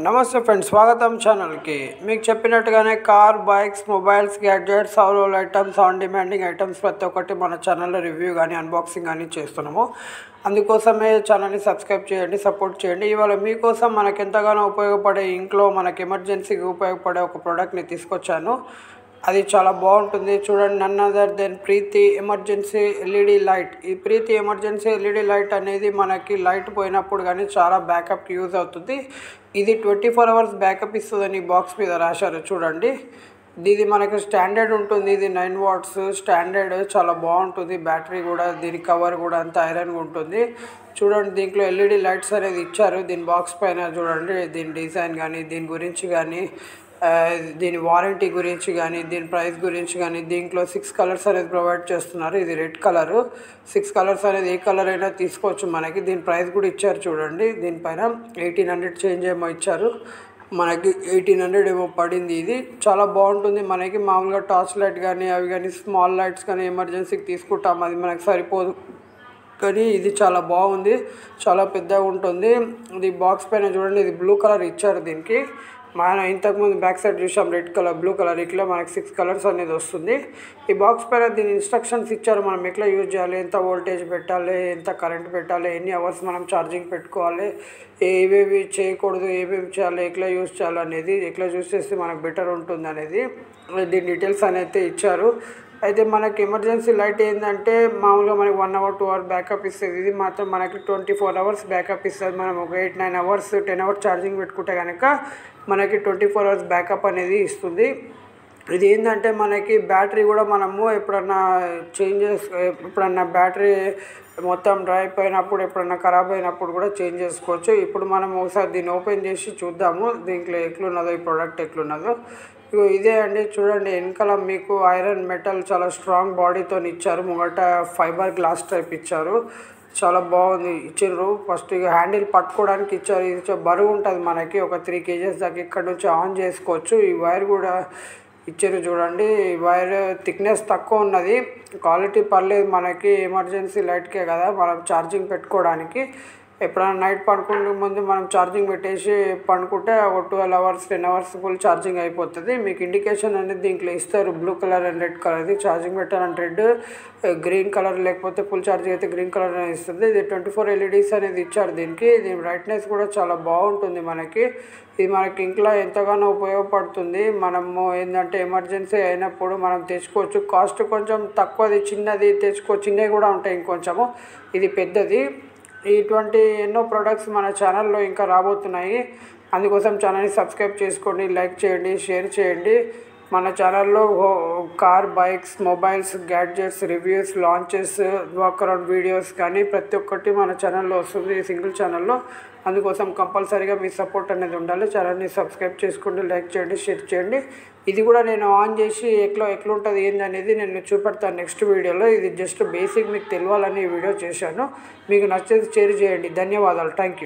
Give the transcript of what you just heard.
నమస్తే ఫ్రెండ్స్, స్వాగతం ఛానల్కి. మీకు చెప్పినట్టుగానే car, bikes, mobiles, gadgets, house hold items, on demanding items ప్రతి ఒక్కటి మన ఛానల్లో రివ్యూ కానీ అన్బాక్సింగ్ కానీ చేస్తున్నాము. అందుకోసమే ఛానల్ని సబ్స్క్రైబ్ చేయండి, సపోర్ట్ చేయండి. ఇవాళ మీకోసం మనకు ఎంతగానో ఉపయోగపడే, ఇంట్లో మనకు ఎమర్జెన్సీకి ఉపయోగపడే ఒక ప్రోడక్ట్ని తీసుకొచ్చాను. అది చాలా బాగుంటుంది. చూడండి, నన్ అదర్ దెన్ ప్రీతి ఎమర్జెన్సీ ఎల్ఈడి లైట్. ఈ ప్రీతి ఎమర్జెన్సీ ఎల్ఈడి లైట్ అనేది మనకి లైట్ పోయినప్పుడు కానీ చాలా బ్యాకప్కి యూజ్ అవుతుంది. ఇది 24 hours బ్యాకప్ ఇస్తుందని బాక్స్ మీద రాశారు. చూడండి, ఇది మనకు స్టాండర్డ్ ఉంటుంది. ఇది 9 watts స్టాండర్డ్, చాలా బాగుంటుంది. బ్యాటరీ కూడా, దీని కవర్ కూడా అంతా ఐరన్గా ఉంటుంది. చూడండి, దీంట్లో ఎల్ఈడి లైట్స్ అనేది ఇచ్చారు. దీని బాక్స్ పైన చూడండి, దీని డిజైన్ కానీ, దీని గురించి కానీ, దీని వారంటీ గురించి కానీ, దీని ప్రైస్ గురించి కానీ, దీంట్లో 6 కలర్స్ అనేది ప్రొవైడ్ చేస్తున్నారు. ఇది రెడ్ కలరు. 6 కలర్స్ అనేది ఏ కలర్ అయినా తీసుకోవచ్చు మనకి. దీని ప్రైస్ కూడా ఇచ్చారు. చూడండి, దీనిపైన 1800 చేంజ్ ఏమో ఇచ్చారు. మనకి 1800 ఏమో పడింది. ఇది చాలా బాగుంటుంది. మనకి మామూలుగా టార్చ్ లైట్ కానీ, అవి కానీ, స్మాల్ లైట్స్ కానీ ఎమర్జెన్సీకి తీసుకుంటాం, అది మనకు సరిపోదు. కానీ ఇది చాలా బాగుంది, చాలా పెద్దగా ఉంటుంది. ఇది బాక్స్ పైన చూడండి, ఇది బ్లూ కలర్ ఇచ్చారు. దీనికి మనం ఇంతకుముందు బ్యాక్ సైడ్ చూసాం రెడ్ కలర్, బ్లూ కలర్, ఇట్లా మనకి 6 కలర్స్ అనేది వస్తుంది. ఈ బాక్స్ పైన దీని ఇన్స్ట్రక్షన్స్ ఇచ్చారు. మనం ఎట్లా యూజ్ చేయాలి, ఎంత వోల్టేజ్ పెట్టాలి, ఎంత కరెంట్ పెట్టాలి, ఎన్ని అవర్స్ మనం ఛార్జింగ్ పెట్టుకోవాలి, ఏవేవి చేయకూడదు, ఏవేవి చేయాలి, ఎట్లా యూజ్ చేయాలి అనేది, ఎట్లా యూజ్ చేస్తే మనకు బెటర్ ఉంటుంది అనేది దీని డీటెయిల్స్ అనేది ఇచ్చారు. అయితే మనకి ఎమర్జెన్సీ లైట్ ఏంటంటే మామూలుగా మనకి 1 hour 2 hour బ్యాకప్ ఇస్తుంది. ఇది మాత్రం మనకి 24 hours బ్యాకప్ ఇస్తుంది. మనం ఒక 8-9 hours 10 hours ఛార్జింగ్ పెట్టుకుంటే కనుక మనకి 24 hours బ్యాకప్ అనేది ఇస్తుంది. ఇది ఏంటంటే మనకి బ్యాటరీ కూడా మనము ఎప్పుడన్నా ఎప్పుడన్నా బ్యాటరీ మొత్తం డ్రై అయిపోయినప్పుడు, ఎప్పుడన్నా ఖరాబ్ అయినప్పుడు కూడా చేంజ్ చేసుకోవచ్చు. ఇప్పుడు మనం ఒకసారి దీన్ని ఓపెన్ చేసి చూద్దాము దీంట్లో ఎట్లున్నదో, ఈ ప్రోడక్ట్ ఎట్లున్నదో. ఇదే అండి, చూడండి, వెనకాల మీకు ఐరన్ మెటల్ చాలా స్ట్రాంగ్ బాడీతో ఇచ్చారు. ముంగట ఫైబర్ గ్లాస్ టైప్ ఇచ్చారు. చాలా బాగుంది ఇచ్చారు. ఫస్ట్ ఇక హ్యాండిల్ పట్టుకోవడానికి ఇచ్చారు. ఇది బరువు ఉంటుంది మనకి, ఒక 3 kgs దాకా ఇక్కడ నుంచి ఆన్ చేసుకోవచ్చు. ఈ వైర్ కూడా ఇచ్చారు. చూడండి, ఈ వైర్ థిక్నెస్ తక్కువ ఉన్నది, క్వాలిటీ పర్లేదు. మనకి ఎమర్జెన్సీ లైట్కే కదా, మనం ఛార్జింగ్ పెట్టుకోవడానికి. ఎప్పుడైనా నైట్ పడుకునే ముందు మనం ఛార్జింగ్ పెట్టేసి పండుకుంటే ఒక 12 hours 10 hours ఫుల్ ఛార్జింగ్ అయిపోతుంది. మీకు ఇండికేషన్ అనేది దీంట్లో ఇస్తారు, blue colour and red colour. ఇది ఛార్జింగ్ పెట్టాలంటే రెడ్, గ్రీన్ కలర్, లేకపోతే ఫుల్ ఛార్జింగ్ అయితే గ్రీన్ కలర్ అనేది ఇస్తుంది. ఇది 24 LEDs అనేది ఇచ్చారు దీనికి. దీని బ్రైట్నెస్ కూడా చాలా బాగుంటుంది మనకి. ఇది మనకి ఇంట్లో ఎంతగానో ఉపయోగపడుతుంది. మనము ఏంటంటే ఎమర్జెన్సీ అయినప్పుడు మనం తెచ్చుకోవచ్చు. కాస్ట్ కొంచెం తక్కువది, చిన్నది చిన్నవి కూడా ఉంటాయి ఇంకొంచెము. ఇది పెద్దది. ఇటువంటి ఎన్నో ప్రొడక్ట్స్ మన ఛానల్లో ఇంకా రాబోతున్నాయి. అందుకోసం ఛానల్ని సబ్స్క్రైబ్ చేసుకోండి, లైక్ చేయండి, షేర్ చేయండి. మన ఛానల్లో car, bikes, mobiles, gadgets, reviews, launches, walk around videos కానీ ప్రతి ఒక్కటి మన ఛానల్లో వస్తుంది, సింగిల్ ఛానల్లో. అందుకోసం కంపల్సరీగా మీ సపోర్ట్ అనేది ఉండాలి. ఛానల్ని సబ్స్క్రైబ్ చేసుకోండి, లైక్ చేయండి, షేర్ చేయండి. ఇది కూడా నేను ఆన్ చేసి ఎట్లుంటుంది ఏందనేది నేను చూపెడతాను నెక్స్ట్ వీడియోలో. ఇది జస్ట్ బేసిక్ మీకు తెలియాలని ఈ వీడియో చేశాను. మీకు నచ్చేది షేర్ చేయండి. ధన్యవాదాలు. Thank you.